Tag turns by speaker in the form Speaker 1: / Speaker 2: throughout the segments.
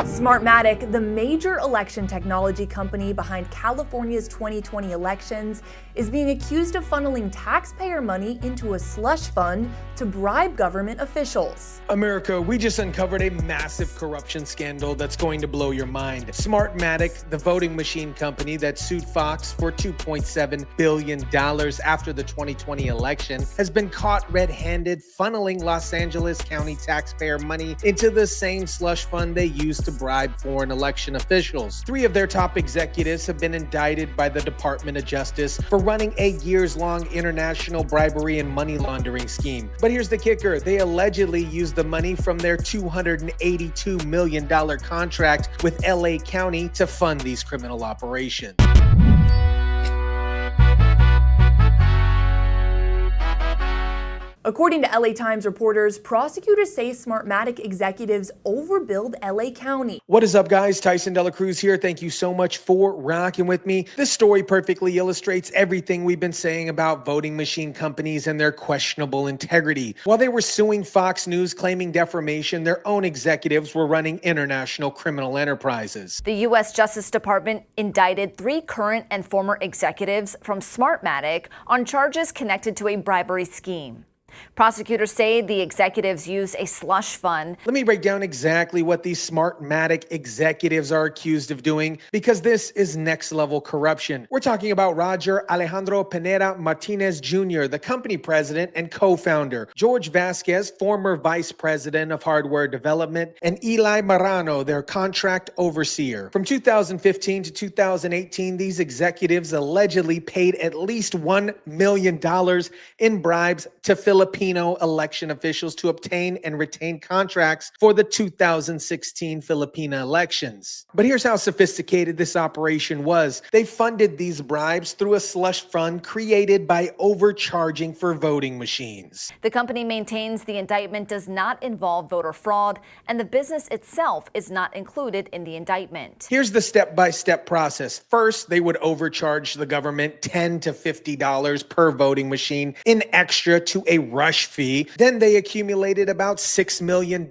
Speaker 1: Smartmatic, the major election technology company behind California's 2020 elections, is being accused of funneling taxpayer money into a slush fund to bribe government officials.
Speaker 2: America, we just uncovered a massive corruption scandal that's going to blow your mind. Smartmatic, the voting machine company that sued Fox for $2.7 billion after the 2020 election, has been caught red-handed funneling Los Angeles County taxpayer money into the same slush fund they used to bribe foreign election officials. 3 of their top executives have been indicted by the Department of Justice for running a years-long international bribery and money laundering scheme. But here's the kicker. They allegedly used the money from their $282 million contract with LA County to fund these criminal operations.
Speaker 1: According to LA Times reporters, prosecutors say Smartmatic executives overbilled LA County.
Speaker 2: What is up, guys? Tyson Dela Cruz here. Thank you so much for rocking with me. This story perfectly illustrates everything we've been saying about voting machine companies and their questionable integrity. While they were suing Fox News claiming defamation, their own executives were running international criminal enterprises.
Speaker 3: The U.S. Justice Department indicted 3 current and former executives from Smartmatic on charges connected to a bribery scheme. Prosecutors say the executives used a slush fund.
Speaker 2: Let me break down exactly what these Smartmatic executives are accused of doing, because this is next level corruption. We're talking about Roger Alejandro Pineda Martinez Jr., the company president and co-founder, George Vasquez, former vice president of hardware development, and Eli Marano, their contract overseer. From 2015 to 2018, these executives allegedly paid at least $1 million in bribes to Filipino election officials to obtain and retain contracts for the 2016 Filipino elections. But here's how sophisticated this operation was. They funded these bribes through a slush fund created by overcharging for voting machines.
Speaker 3: The company maintains the indictment does not involve voter fraud, and the business itself is not included in the indictment.
Speaker 2: Here's the step-by-step process. First, they would overcharge the government $10 to $50 per voting machine in extra to a rush fee. Then they accumulated about $6 million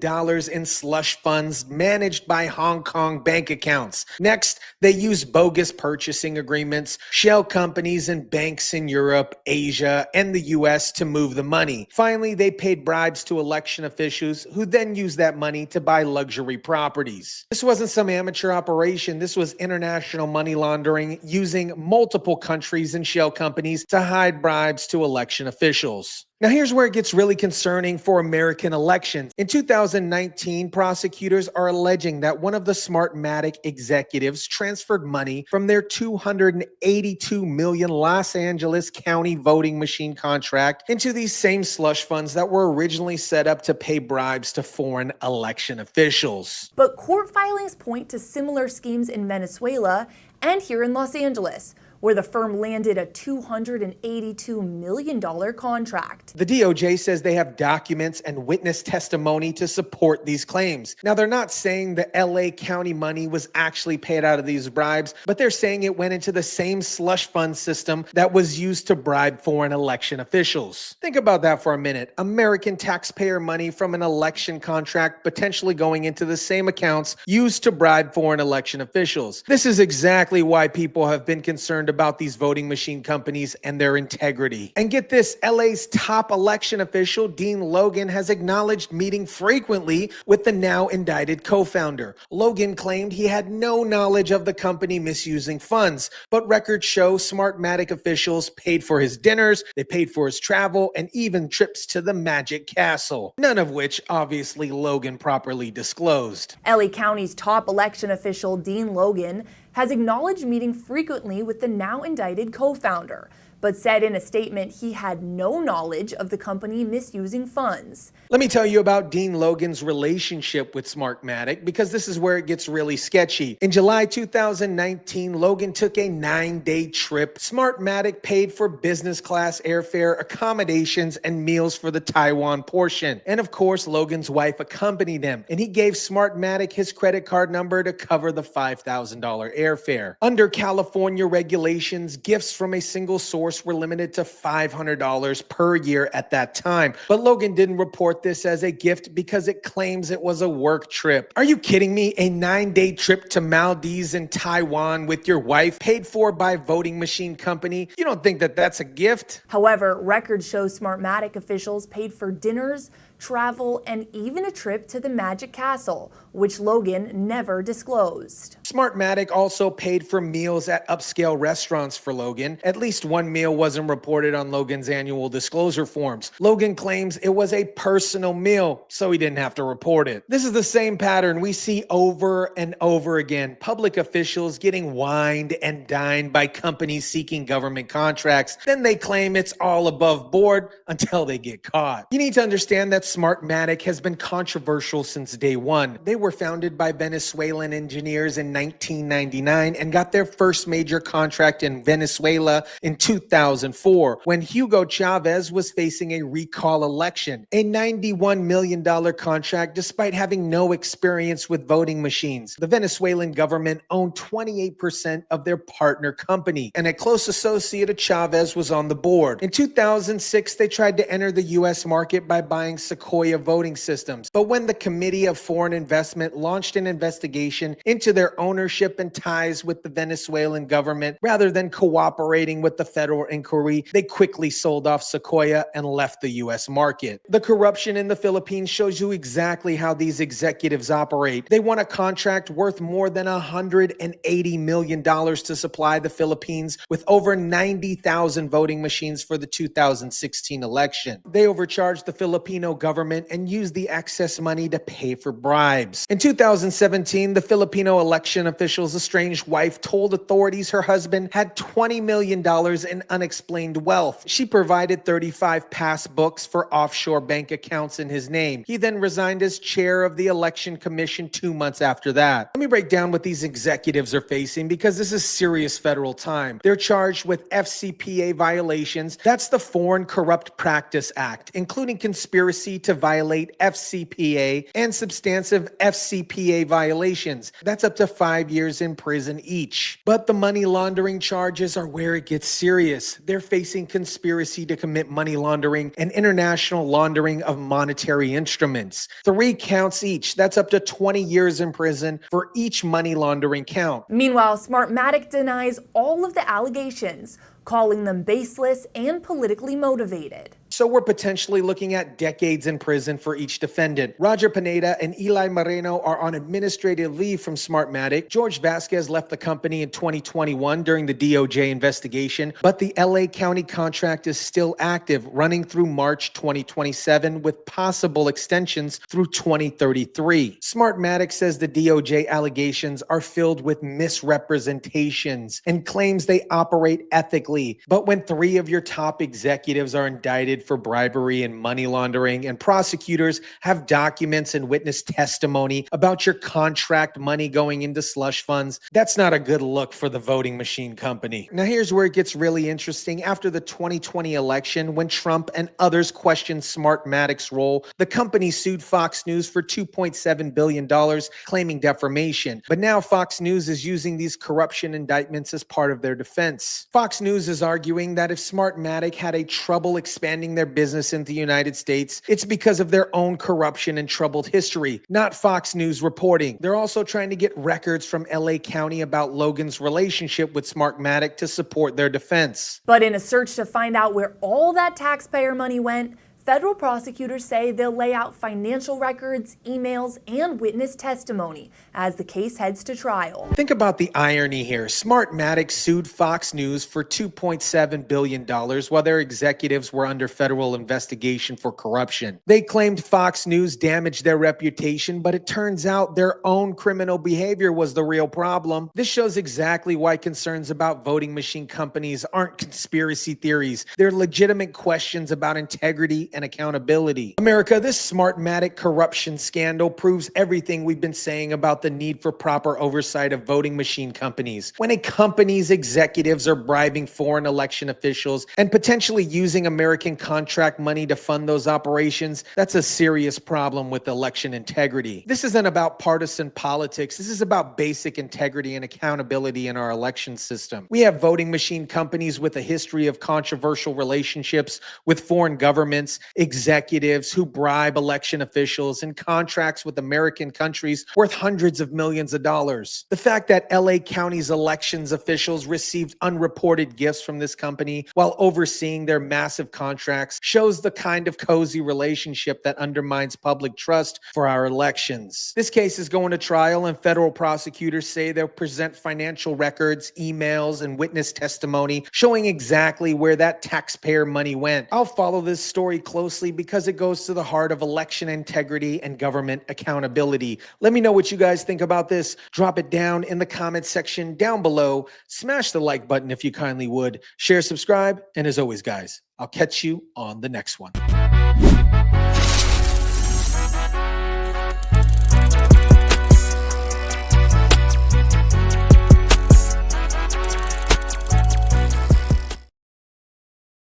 Speaker 2: in slush funds managed by Hong Kong bank accounts. Next, they used bogus purchasing agreements, shell companies, and banks in Europe, Asia, and the US to move the money. Finally, they paid bribes to election officials who then used that money to buy luxury properties. This wasn't some amateur operation. This was international money laundering using multiple countries and shell companies to hide bribes to election officials. Now here's where it gets really concerning for American elections. In 2019, prosecutors are alleging that one of the Smartmatic executives transferred money from their $282 million Los Angeles County voting machine contract into these same slush funds that were originally set up to pay bribes to foreign election officials.
Speaker 1: But court filings point to similar schemes in Venezuela and here in Los Angeles, where the firm landed a $282 million contract.
Speaker 2: The DOJ says they have documents and witness testimony to support these claims. Now, they're not saying the LA County money was actually paid out of these bribes, but they're saying it went into the same slush fund system that was used to bribe foreign election officials. Think about that for a minute. American taxpayer money from an election contract potentially going into the same accounts used to bribe foreign election officials. This is exactly why people have been concerned about these voting machine companies and their integrity. And get this, LA's top election official, Dean Logan, has acknowledged meeting frequently with the now indicted co-founder. Logan claimed he had no knowledge of the company misusing funds, but records show Smartmatic officials paid for his dinners, they paid for his travel, and even trips to the Magic Castle, none of which obviously Logan properly disclosed.
Speaker 1: LA County's top election official, Dean Logan, has acknowledged meeting frequently with the now indicted co-founder, but said in a statement he had no knowledge of the company misusing funds.
Speaker 2: Let me tell you about Dean Logan's relationship with Smartmatic, because this is where it gets really sketchy. In July 2019, Logan took a 9-day trip. Smartmatic paid for business class airfare, accommodations, and meals for the Taiwan portion. And of course, Logan's wife accompanied him, and he gave Smartmatic his credit card number to cover the $5,000 airfare. Under California regulations, gifts from a single source force were limited to $500 per year at that time. But Logan didn't report this as a gift because it claims it was a work trip. Are you kidding me? A 9-day trip to Maldives and Taiwan with your wife paid for by voting machine company? You don't think that that's a gift?
Speaker 1: However, records show Smartmatic officials paid for dinners, travel, and even a trip to the Magic Castle, which Logan never disclosed.
Speaker 2: Smartmatic also paid for meals at upscale restaurants for Logan. At least one meal wasn't reported on Logan's annual disclosure forms. Logan claims it was a personal meal, so he didn't have to report it. This is the same pattern we see over and over again. Public officials getting wined and dined by companies seeking government contracts. Then they claim it's all above board until they get caught. You need to understand that Smartmatic has been controversial since day one. They were founded by Venezuelan engineers in 1999 and got their first major contract in Venezuela in 2004 when Hugo Chavez was facing a recall election. A $91 million contract despite having no experience with voting machines. The Venezuelan government owned 28% of their partner company, and a close associate of Chavez was on the board. In 2006, they tried to enter the U.S. market by buying Sequoia voting systems. But when the Committee of Foreign Investment launched an investigation into their ownership and ties with the Venezuelan government, rather than cooperating with the federal inquiry, they quickly sold off Sequoia and left the U.S. market. The corruption in the Philippines shows you exactly how these executives operate. They won a contract worth more than $180 million to supply the Philippines with over 90,000 voting machines for the 2016 election. They overcharged the Filipino government and used the excess money to pay for bribes. In 2017, the Filipino election official's estranged wife told authorities her husband had $20 million in unexplained wealth. She provided 35 passbooks for offshore bank accounts in his name. He then resigned as chair of the Election Commission 2 months after that. Let me break down what these executives are facing because this is serious federal time. They're charged with FCPA violations. That's the Foreign Corrupt Practice Act, including conspiracy to violate FCPA and substantive FCPA violations. That's up to 5 years in prison each. But the money laundering charges are where it gets serious. They're facing conspiracy to commit money laundering and international laundering of monetary instruments. 3 counts each. That's up to 20 years in prison for each money laundering count.
Speaker 1: Meanwhile, Smartmatic denies all of the allegations, calling them baseless and politically motivated.
Speaker 2: So we're potentially looking at decades in prison for each defendant. Roger Pineda and Eli Moreno are on administrative leave from Smartmatic. George Vasquez left the company in 2021 during the DOJ investigation, but the LA County contract is still active, running through March 2027 with possible extensions through 2033. Smartmatic says the DOJ allegations are filled with misrepresentations and claims they operate ethically. But when 3 of your top executives are indicted for bribery and money laundering, and prosecutors have documents and witness testimony about your contract money going into slush funds, that's not a good look for the voting machine company. Now here's where it gets really interesting. After the 2020 election, when Trump and others questioned Smartmatic's role, the company sued Fox News for $2.7 billion, claiming defamation. But now Fox News is using these corruption indictments as part of their defense. Fox News is arguing that if Smartmatic had a trouble expanding their business into the United States, it's because of their own corruption and troubled history, not Fox News reporting. They're also trying to get records from LA County about Logan's relationship with Smartmatic to support their defense.
Speaker 1: But in a search to find out where all that taxpayer money went, federal prosecutors say they'll lay out financial records, emails, and witness testimony as the case heads to trial.
Speaker 2: Think about the irony here. Smartmatic sued Fox News for $2.7 billion while their executives were under federal investigation for corruption. They claimed Fox News damaged their reputation, but it turns out their own criminal behavior was the real problem. This shows exactly why concerns about voting machine companies aren't conspiracy theories. They're legitimate questions about integrity and accountability. America, this Smartmatic corruption scandal proves everything we've been saying about the need for proper oversight of voting machine companies. When a company's executives are bribing foreign election officials and potentially using American contract money to fund those operations, that's a serious problem with election integrity. This isn't about partisan politics. This is about basic integrity and accountability in our election system. We have voting machine companies with a history of controversial relationships with foreign governments, executives who bribe election officials, and contracts with American countries worth hundreds of millions of dollars. The fact that LA County's elections officials received unreported gifts from this company while overseeing their massive contracts shows the kind of cozy relationship that undermines public trust for our elections. This case is going to trial, and federal prosecutors say they'll present financial records, emails, and witness testimony showing exactly where that taxpayer money went. I'll follow this story closely because it goes to the heart of election integrity and government accountability. Let me know what you guys think about this. Drop it down in the comments section down below. Smash the like button if you kindly would. Share, subscribe, and as always, guys, I'll catch you on the next one.